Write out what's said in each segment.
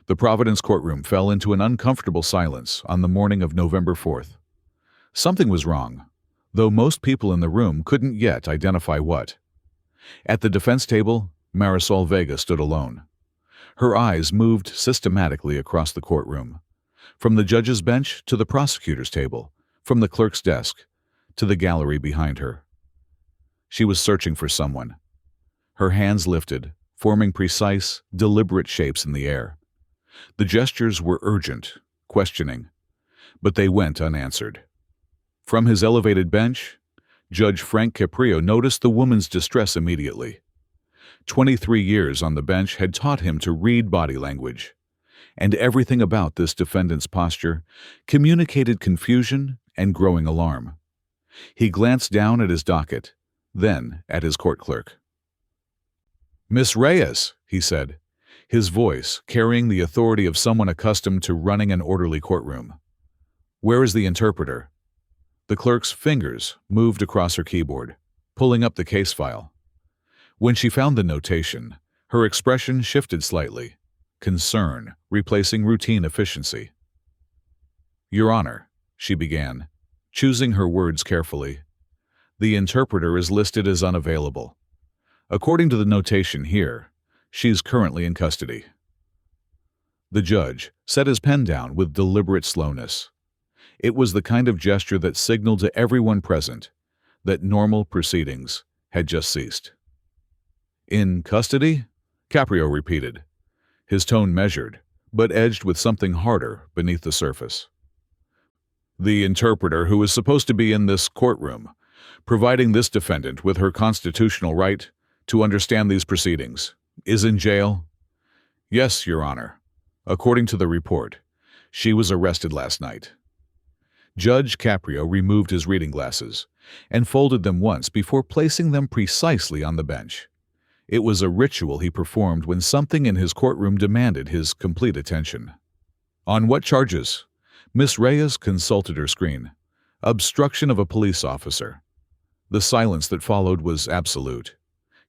The Providence courtroom fell into an uncomfortable silence on the morning of November 4th. Something was wrong, though most people in the room couldn't yet identify what. At the defense table, Marisol Vega stood alone. Her eyes moved systematically across the courtroom, from the judge's bench to the prosecutor's table, from the clerk's desk to the gallery behind her. She was searching for someone. Her hands lifted, forming precise, deliberate shapes in the air. The gestures were urgent, questioning, but they went unanswered. From his elevated bench, Judge Frank Caprio noticed the woman's distress immediately. 23 years on the bench had taught him to read body language, and everything about this defendant's posture communicated confusion and growing alarm. He glanced down at his docket, then at his court clerk. "Miss Reyes," he said, his voice carrying the authority of someone accustomed to running an orderly courtroom. "Where is the interpreter?" The clerk's fingers moved across her keyboard, pulling up the case file. When she found the notation, her expression shifted slightly, concern replacing routine efficiency. "Your Honor," she began, choosing her words carefully, "the interpreter is listed as unavailable. According to the notation here, she's currently in custody." The judge set his pen down with deliberate slowness. It was the kind of gesture that signaled to everyone present that normal proceedings had just ceased. "In custody?" Caprio repeated, his tone measured, but edged with something harder beneath the surface. "The interpreter who is supposed to be in this courtroom, providing this defendant with her constitutional right to understand these proceedings, is in jail?" "Yes, Your Honor. According to the report, she was arrested last night." Judge Caprio removed his reading glasses and folded them once before placing them precisely on the bench. It was a ritual he performed when something in his courtroom demanded his complete attention. "On what charges?" Miss Reyes consulted her screen. "Obstruction of a police officer." The silence that followed was absolute.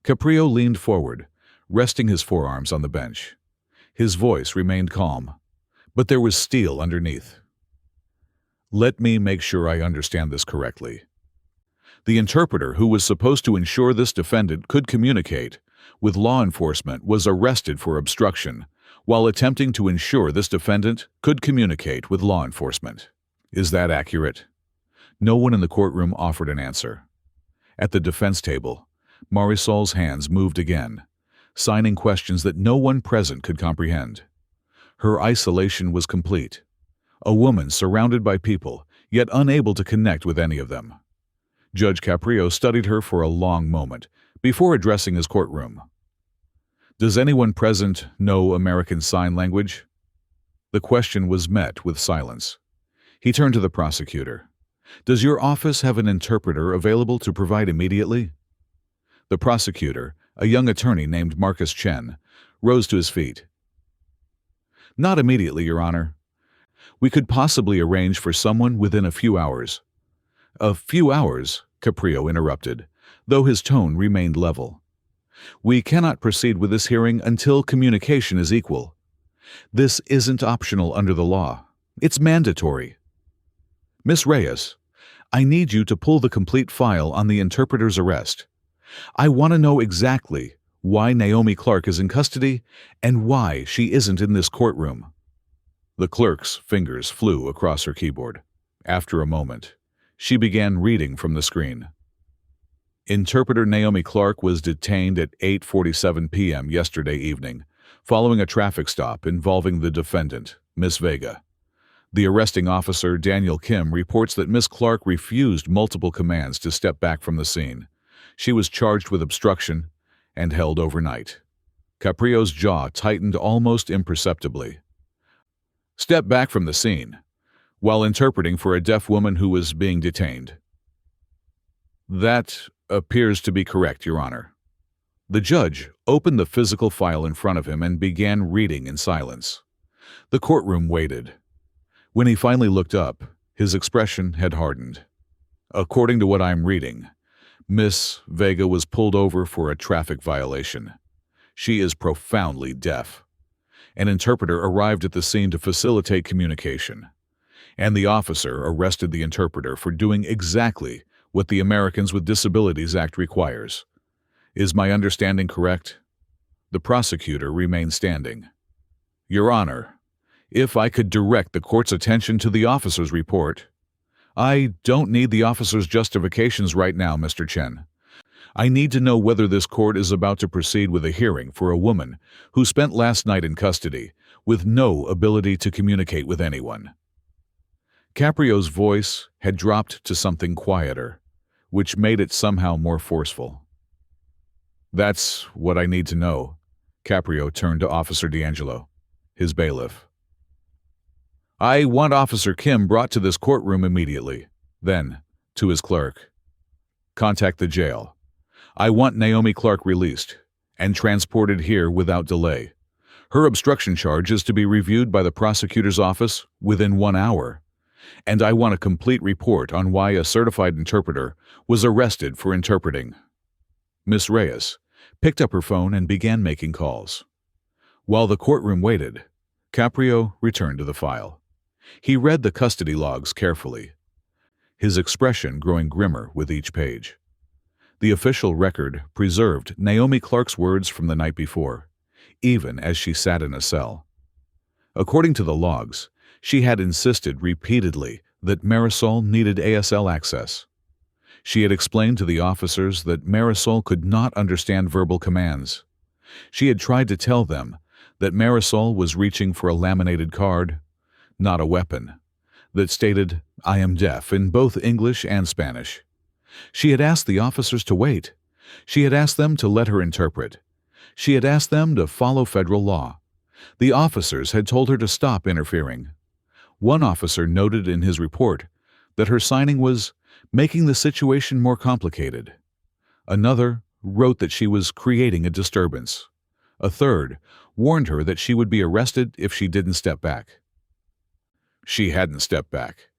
Caprio leaned forward, resting his forearms on the bench. His voice remained calm, but there was steel underneath. "Let me make sure I understand this correctly. The interpreter who was supposed to ensure this defendant could communicate with law enforcement was arrested for obstruction while attempting to ensure this defendant could communicate with law enforcement. Is that accurate?" No one in the courtroom offered an answer. At the defense table, Marisol's hands moved again, signing questions that no one present could comprehend. Her isolation was complete. A woman surrounded by people, yet unable to connect with any of them. Judge Caprio studied her for a long moment before addressing his courtroom. "Does anyone present know American Sign Language?" The question was met with silence. He turned to the prosecutor. "Does your office have an interpreter available to provide immediately?" The prosecutor, a young attorney named Marcus Chen, rose to his feet. "Not immediately, Your Honor. We could possibly arrange for someone within a few hours." "A few hours," Caprio interrupted, though his tone remained level. "We cannot proceed with this hearing until communication is equal. This isn't optional under the law. It's mandatory. Miss Reyes, I need you to pull the complete file on the interpreter's arrest. I want to know exactly why Naomi Clark is in custody and why she isn't in this courtroom." The clerk's fingers flew across her keyboard. After a moment, she began reading from the screen. "Interpreter Naomi Clark was detained at 8:47 p.m. yesterday evening, following a traffic stop involving the defendant, Miss Vega. The arresting officer, Daniel Kim, reports that Miss Clark refused multiple commands to step back from the scene. She was charged with obstruction and held overnight." Caprio's jaw tightened almost imperceptibly. "Step back from the scene while interpreting for a deaf woman who was being detained." "That appears to be correct, Your Honor." The judge opened the physical file in front of him and began reading in silence. The courtroom waited. When he finally looked up, his expression had hardened. "According to what I'm reading, Miss Vega was pulled over for a traffic violation. She is profoundly deaf." An interpreter arrived at the scene to facilitate communication, and the officer arrested the interpreter for doing exactly what the Americans with Disabilities Act requires. Is my understanding correct? The prosecutor remained standing. Your Honor, if I could direct the court's attention to the officer's report. I don't need the officer's justifications right now, Mr. Chen. I need to know whether this court is about to proceed with a hearing for a woman who spent last night in custody with no ability to communicate with anyone. Caprio's voice had dropped to something quieter, which made it somehow more forceful. That's what I need to know. Caprio turned to Officer D'Angelo, his bailiff. I want Officer Kim brought to this courtroom immediately. Then, to his clerk, contact the jail. I want Naomi Clark released and transported here without delay. Her obstruction charge is to be reviewed by the prosecutor's office within 1 hour, and I want a complete report on why a certified interpreter was arrested for interpreting. Miss Reyes picked up her phone and began making calls. While the courtroom waited, Caprio returned to the file. He read the custody logs carefully, his expression growing grimmer with each page. The official record preserved Naomi Clark's words from the night before, even as she sat in a cell. According to the logs, she had insisted repeatedly that Marisol needed ASL access. She had explained to the officers that Marisol could not understand verbal commands. She had tried to tell them that Marisol was reaching for a laminated card, not a weapon, that stated, "I am deaf," in both English and Spanish. She had asked the officers to wait. She had asked them to let her interpret. She had asked them to follow federal law. The officers had told her to stop interfering. One officer noted in his report that her signing was making the situation more complicated. Another wrote that she was creating a disturbance. A third warned her that she would be arrested if she didn't step back. She hadn't stepped back.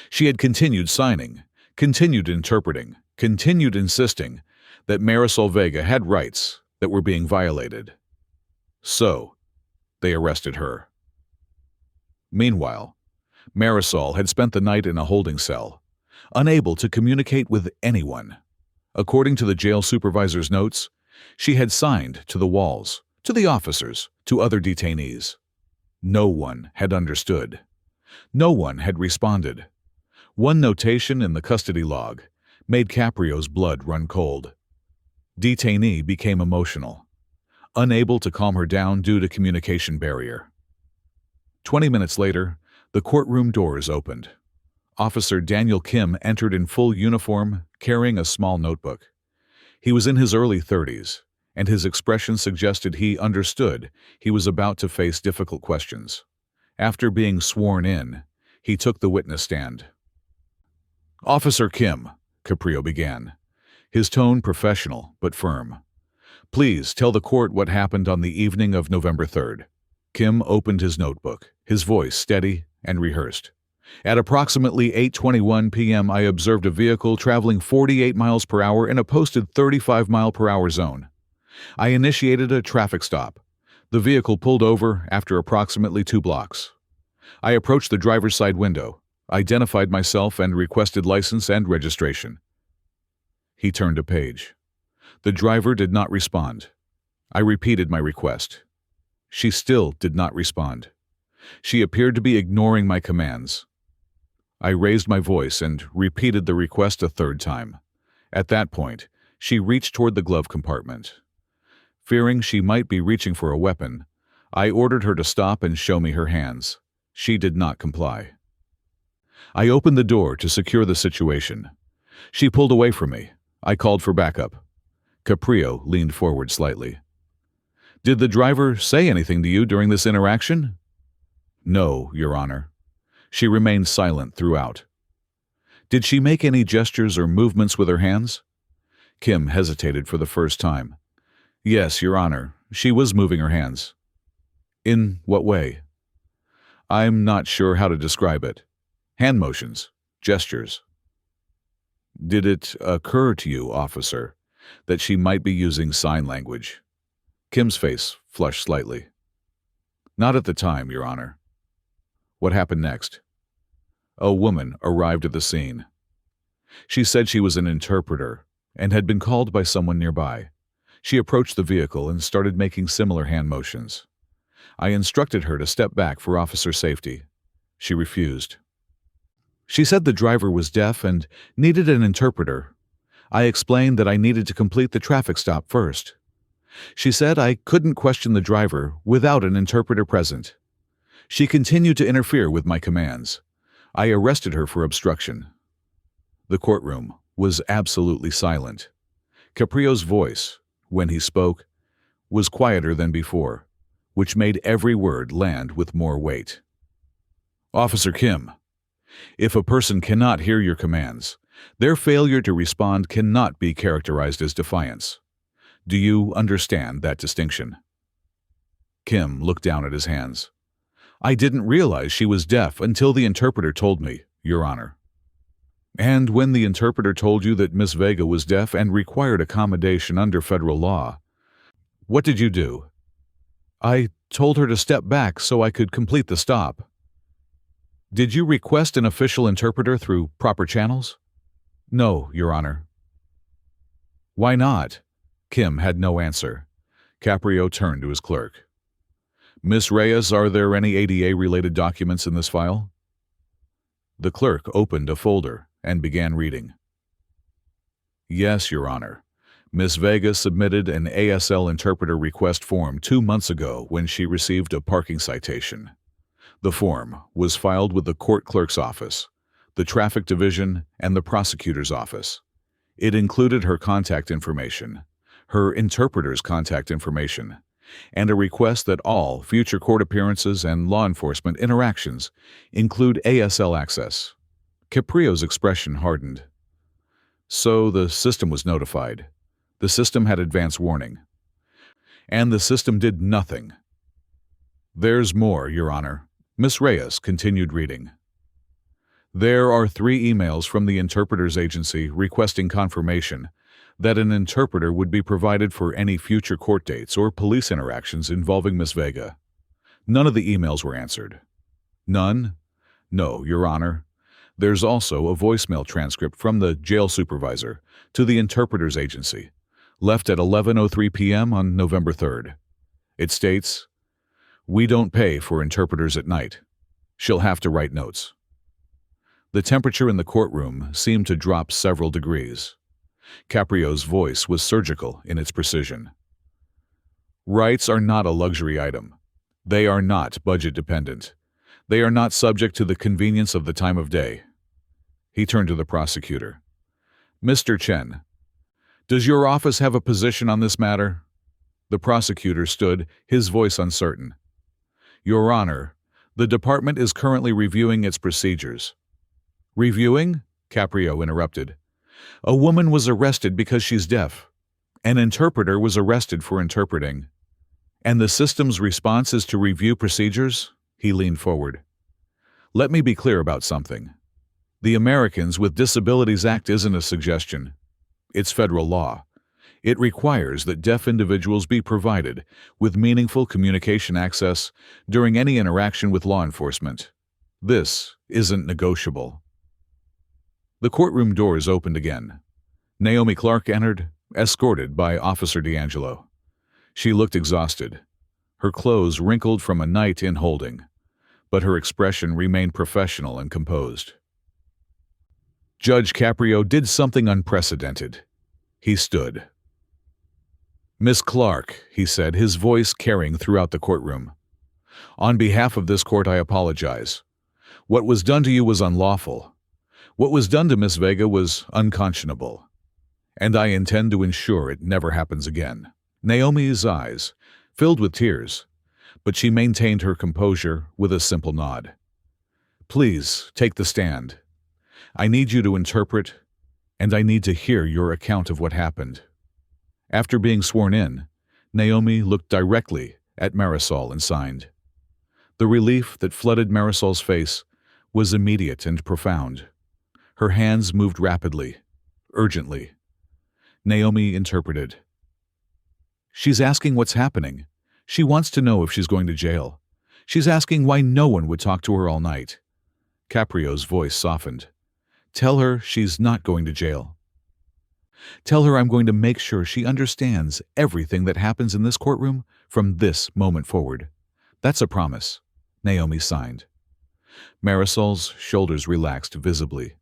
She had continued signing, continued interpreting, continued insisting that Marisol Vega had rights that were being violated. So, they arrested her. Meanwhile, Marisol had spent the night in a holding cell, unable to communicate with anyone. According to the jail supervisor's notes, she had signed to the walls, to the officers, to other detainees. No one had understood. No one had responded. One notation in the custody log made Caprio's blood run cold. Detainee became emotional, unable to calm her down due to communication barrier. 20 minutes later, the courtroom doors opened. Officer Daniel Kim entered in full uniform, carrying a small notebook. He was in his early 30s, and his expression suggested he understood he was about to face difficult questions. After being sworn in, he took the witness stand. Officer Kim, Caprio began, his tone professional but firm. Please tell the court what happened on the evening of November 3rd. Kim opened his notebook, his voice steady and rehearsed. At approximately 8:21 p.m., I observed a vehicle traveling 48 miles per hour in a posted 35-mile-per-hour zone. I initiated a traffic stop. The vehicle pulled over after approximately 2 blocks. I approached the driver's side window, identified myself, and requested license and registration. He turned a page. The driver did not respond. I repeated my request. She still did not respond. She appeared to be ignoring my commands. I raised my voice and repeated the request a third time. At that point, she reached toward the glove compartment. Fearing she might be reaching for a weapon, I ordered her to stop and show me her hands. She did not comply. I opened the door to secure the situation. She pulled away from me. I called for backup. Caprio leaned forward slightly. Did the driver say anything to you during this interaction? No, Your Honor. She remained silent throughout. Did she make any gestures or movements with her hands? Kim hesitated for the first time. Yes, Your Honor, she was moving her hands. In what way? I'm not sure how to describe it. Hand motions, gestures. Did it occur to you, officer, that she might be using sign language? Kim's face flushed slightly. Not at the time, Your Honor. What happened next? A woman arrived at the scene. She said she was an interpreter and had been called by someone nearby. She approached the vehicle and started making similar hand motions. I instructed her to step back for officer safety. She refused. She said the driver was deaf and needed an interpreter. I explained that I needed to complete the traffic stop first. She said I couldn't question the driver without an interpreter present. She continued to interfere with my commands. I arrested her for obstruction. The courtroom was absolutely silent. Caprio's voice, when he spoke, was quieter than before, which made every word land with more weight. Officer Kim, if a person cannot hear your commands, their failure to respond cannot be characterized as defiance. Do you understand that distinction? Kim looked down at his hands. I didn't realize she was deaf until the interpreter told me, Your Honor. And when the interpreter told you that Miss Vega was deaf and required accommodation under federal law, what did you do? I told her to step back so I could complete the stop. Did you request an official interpreter through proper channels? No, Your Honor. Why not? Kim had no answer. Caprio turned to his clerk. Miss Reyes, are there any ADA-related documents in this file? The clerk opened a folder and began reading. Yes, Your Honor. Miss Vega submitted an ASL interpreter request form 2 months ago when she received a parking citation. The form was filed with the court clerk's office, the traffic division, and the prosecutor's office. It included her contact information, her interpreter's contact information, and a request that all future court appearances and law enforcement interactions include ASL access. Caprio's expression hardened. So the system was notified. The system had advance warning. And the system did nothing. There's more, Your Honor. Miss Reyes continued reading. There are 3 emails from the interpreter's agency requesting confirmation that an interpreter would be provided for any future court dates or police interactions involving Miss Vega. None of the emails were answered. None? No, Your Honor. There's also a voicemail transcript from the jail supervisor to the interpreter's agency, left at 11:03 p.m. on November 3rd. It states, "We don't pay for interpreters at night. She'll have to write notes." The temperature in the courtroom seemed to drop several degrees. Caprio's voice was surgical in its precision. Rights are not a luxury item. They are not budget dependent. They are not subject to the convenience of the time of day. He turned to the prosecutor. Mr. Chen, does your office have a position on this matter? The prosecutor stood, his voice uncertain. Your Honor, the department is currently reviewing its procedures. Reviewing? Caprio interrupted. A woman was arrested because she's deaf. An interpreter was arrested for interpreting. And the system's response is to review procedures? He leaned forward. Let me be clear about something. The Americans with Disabilities Act isn't a suggestion. It's federal law. It requires that deaf individuals be provided with meaningful communication access during any interaction with law enforcement. This isn't negotiable. The courtroom doors opened again. Naomi Clark entered, escorted by Officer D'Angelo. She looked exhausted, her clothes wrinkled from a night in holding, but her expression remained professional and composed. Judge Caprio did something unprecedented. He stood. Miss Clark, he said, his voice carrying throughout the courtroom. On behalf of this court, I apologize. What was done to you was unlawful. What was done to Miss Vega was unconscionable. And I intend to ensure it never happens again. Naomi's eyes filled with tears, but she maintained her composure with a simple nod. Please take the stand. I need you to interpret, and I need to hear your account of what happened. After being sworn in, Naomi looked directly at Marisol and signed. The relief that flooded Marisol's face was immediate and profound. Her hands moved rapidly, urgently. Naomi interpreted. She's asking what's happening. She wants to know if she's going to jail. She's asking why no one would talk to her all night. Caprio's voice softened. Tell her she's not going to jail. Tell her I'm going to make sure she understands everything that happens in this courtroom from this moment forward. That's a promise. Naomi signed. Marisol's shoulders relaxed visibly.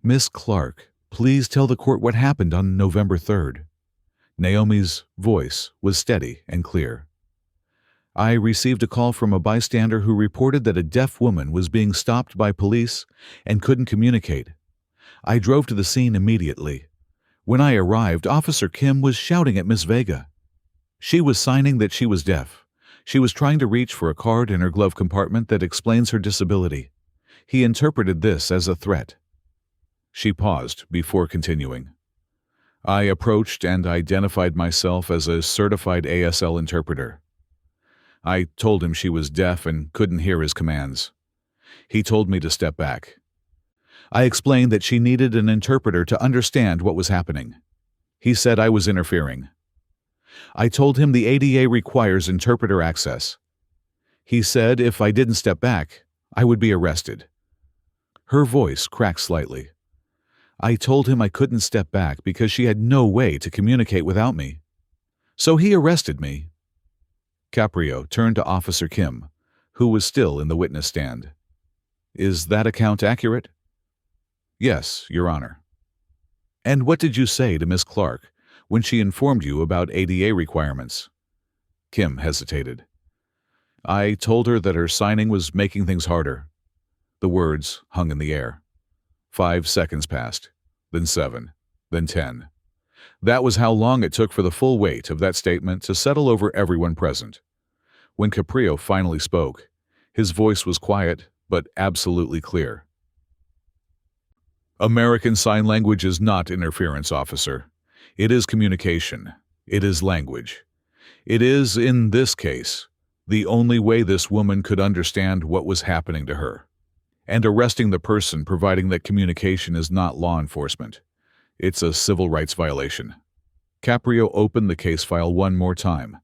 Miss Clark, please tell the court what happened on November 3rd. Naomi's voice was steady and clear. I received a call from a bystander who reported that a deaf woman was being stopped by police and couldn't communicate. I drove to the scene immediately. When I arrived, Officer Kim was shouting at Miss Vega. She was signing that she was deaf. She was trying to reach for a card in her glove compartment that explains her disability. He interpreted this as a threat. She paused before continuing. I approached and identified myself as a certified ASL interpreter. I told him she was deaf and couldn't hear his commands. He told me to step back. I explained that she needed an interpreter to understand what was happening. He said I was interfering. I told him the ADA requires interpreter access. He said if I didn't step back, I would be arrested. Her voice cracked slightly. I told him I couldn't step back because she had no way to communicate without me. So he arrested me. Caprio turned to Officer Kim, who was still in the witness stand. Is that account accurate? Yes, Your Honor. And what did you say to Miss Clark when she informed you about ADA requirements? Kim hesitated. I told her that her signing was making things harder. The words hung in the air. 5 seconds passed, then 7, then 10. That was how long it took for the full weight of that statement to settle over everyone present. When Caprio finally spoke, his voice was quiet but absolutely clear. American Sign Language is not interference, officer. It is communication. It is language. It is, in this case, the only way this woman could understand what was happening to her. And arresting the person providing that communication is not law enforcement. It's a civil rights violation. Caprio opened the case file one more time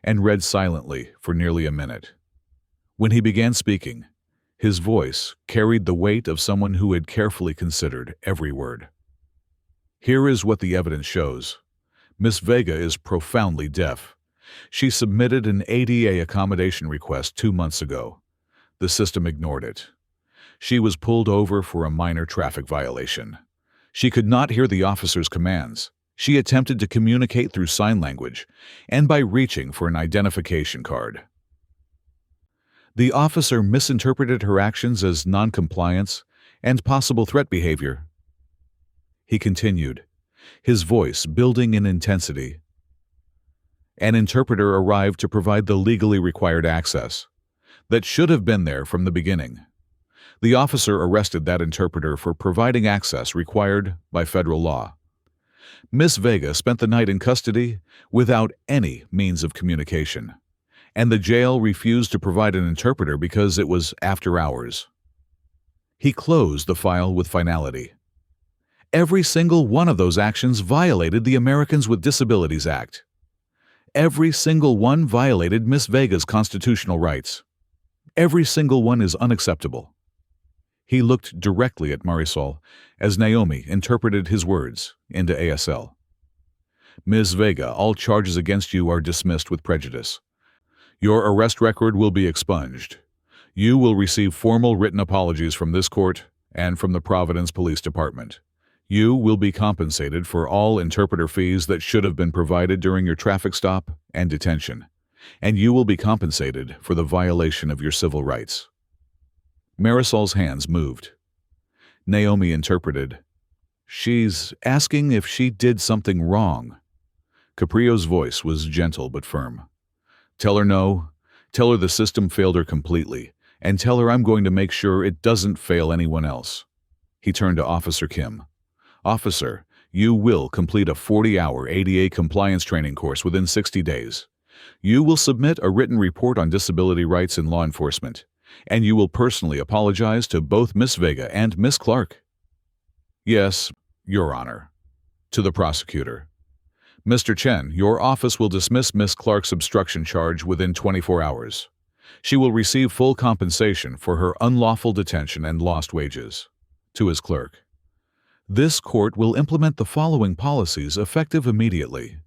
and read silently for nearly a minute. When he began speaking, his voice carried the weight of someone who had carefully considered every word. Here is what the evidence shows. Miss Vega is profoundly deaf. She submitted an ADA accommodation request 2 months ago. The system ignored it. She was pulled over for a minor traffic violation. She could not hear the officer's commands. She attempted to communicate through sign language and by reaching for an identification card. The officer misinterpreted her actions as noncompliance and possible threat behavior. He continued, his voice building in intensity. An interpreter arrived to provide the legally required access that should have been there from the beginning. The officer arrested that interpreter for providing access required by federal law. Miss Vega spent the night in custody without any means of communication, and the jail refused to provide an interpreter because it was after hours. He closed the file with finality. Every single one of those actions violated the Americans with Disabilities Act. Every single one violated Miss Vega's constitutional rights. Every single one is unacceptable. He looked directly at Marisol as Naomi interpreted his words into ASL. Ms. Vega, all charges against you are dismissed with prejudice. Your arrest record will be expunged. You will receive formal written apologies from this court and from the Providence Police Department. You will be compensated for all interpreter fees that should have been provided during your traffic stop and detention, and you will be compensated for the violation of your civil rights. Marisol's hands moved. Naomi interpreted, She's asking if she did something wrong. Caprio's voice was gentle but firm. Tell her no. Tell her the system failed her completely, and tell her I'm going to make sure it doesn't fail anyone else. He turned to Officer Kim. Officer, you will complete a 40-hour ADA compliance training course within 60 days. You will submit a written report on disability rights in law enforcement, and you will personally apologize to both Miss Vega and Miss Clark. Yes, Your Honor. To the prosecutor. Mr. Chen, your office will dismiss Miss Clark's obstruction charge within 24 hours. She will receive full compensation for her unlawful detention and lost wages. To his clerk, this court will implement the following policies effective immediately.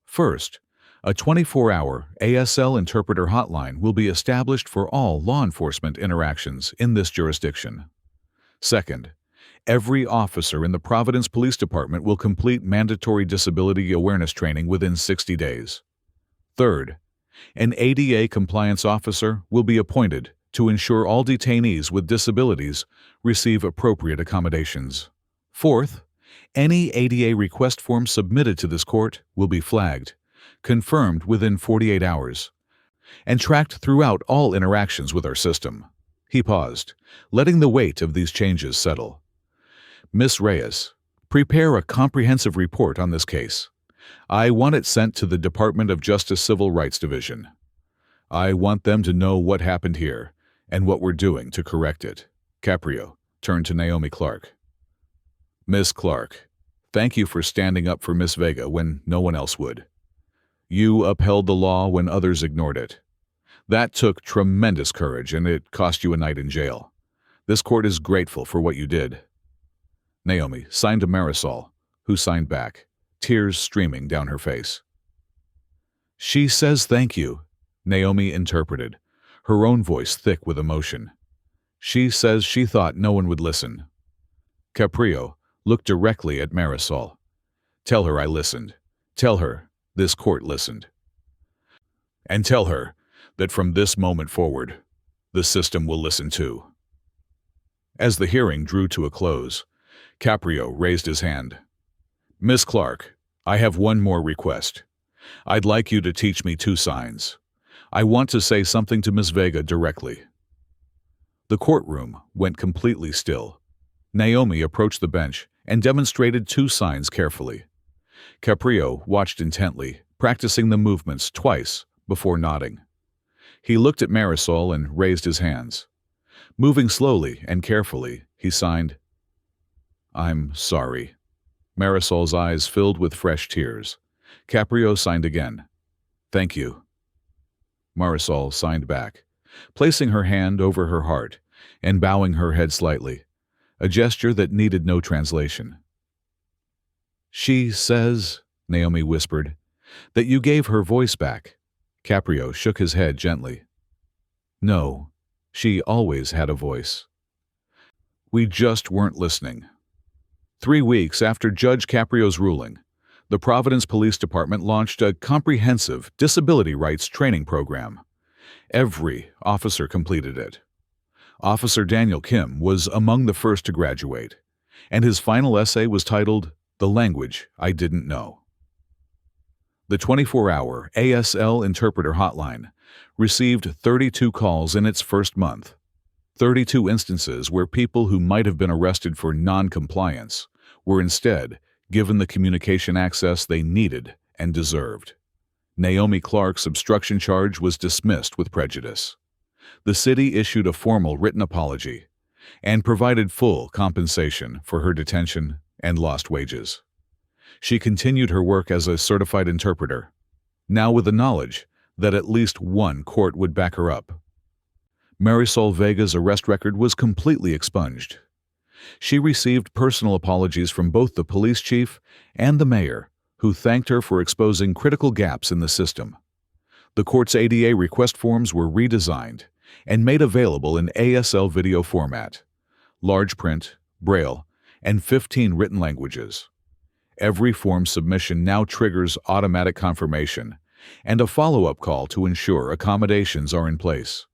First, a 24-hour ASL interpreter hotline will be established for all law enforcement interactions in this jurisdiction. Second, every officer in the Providence Police Department will complete mandatory disability awareness training within 60 days. Third, an ADA compliance officer will be appointed to ensure all detainees with disabilities receive appropriate accommodations. Fourth, any ADA request form submitted to this court will be flagged, confirmed within 48 hours, and tracked throughout all interactions with our system. He paused, letting the weight of these changes settle. Miss Reyes, prepare a comprehensive report on this case. I want it sent to the Department of Justice Civil Rights Division. I want them to know what happened here and what we're doing to correct it. Caprio turned to Naomi Clark. Miss Clark, thank you for standing up for Miss Vega when no one else would. You upheld the law when others ignored it. That took tremendous courage, and it cost you a night in jail. This court is grateful for what you did. Naomi signed to Marisol, who signed back, tears streaming down her face. She says thank you, Naomi interpreted, her own voice thick with emotion. She says she thought no one would listen. Caprio looked directly at Marisol. Tell her I listened. Tell her this court listened. And tell her that from this moment forward, the system will listen too. As the hearing drew to a close, Caprio raised his hand. Miss Clark, I have one more request. I'd like you to teach me 2 signs. I want to say something to Miss Vega directly. The courtroom went completely still. Naomi approached the bench and demonstrated 2 signs carefully. Caprio watched intently, practicing the movements twice before nodding. He looked at Marisol and raised his hands. Moving slowly and carefully, he signed, I'm sorry. Marisol's eyes filled with fresh tears. Caprio signed again. Thank you. Marisol signed back, placing her hand over her heart and bowing her head slightly, a gesture that needed no translation. She says, Naomi whispered, that you gave her voice back. Caprio shook his head gently. No, she always had a voice. We just weren't listening. 3 weeks after Judge Caprio's ruling, the Providence Police Department launched a comprehensive disability rights training program. Every officer completed it. Officer Daniel Kim was among the first to graduate, and his final essay was titled, The Language I Didn't Know. The 24-hour ASL interpreter hotline received 32 calls in its first month, 32 instances where people who might have been arrested for non-compliance were instead given the communication access they needed and deserved. Naomi Clark's obstruction charge was dismissed with prejudice. The city issued a formal written apology and provided full compensation for her detention and lost wages. She continued her work as a certified interpreter, now with the knowledge that at least one court would back her up. Marisol Vega's arrest record was completely expunged. She received personal apologies from both the police chief and the mayor, who thanked her for exposing critical gaps in the system. The court's ADA request forms were redesigned and made available in ASL video format, large print, braille, and 15 written languages. Every form submission now triggers automatic confirmation and a follow-up call to ensure accommodations are in place.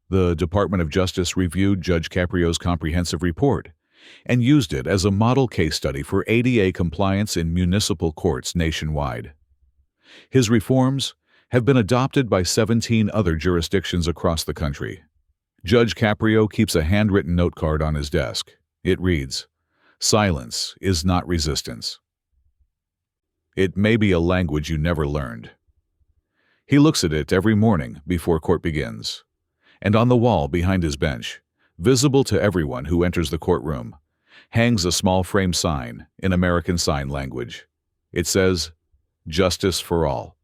The Department of Justice reviewed Judge Caprio's comprehensive report and used it as a model case study for ADA compliance in municipal courts nationwide. His reforms have been adopted by 17 other jurisdictions across the country. Judge Caprio keeps a handwritten note card on his desk. It reads, "Silence is not resistance. It may be a language you never learned." He looks at it every morning before court begins. And on the wall behind his bench, visible to everyone who enters the courtroom, hangs a small frame sign in American Sign Language. It says, "Justice for all."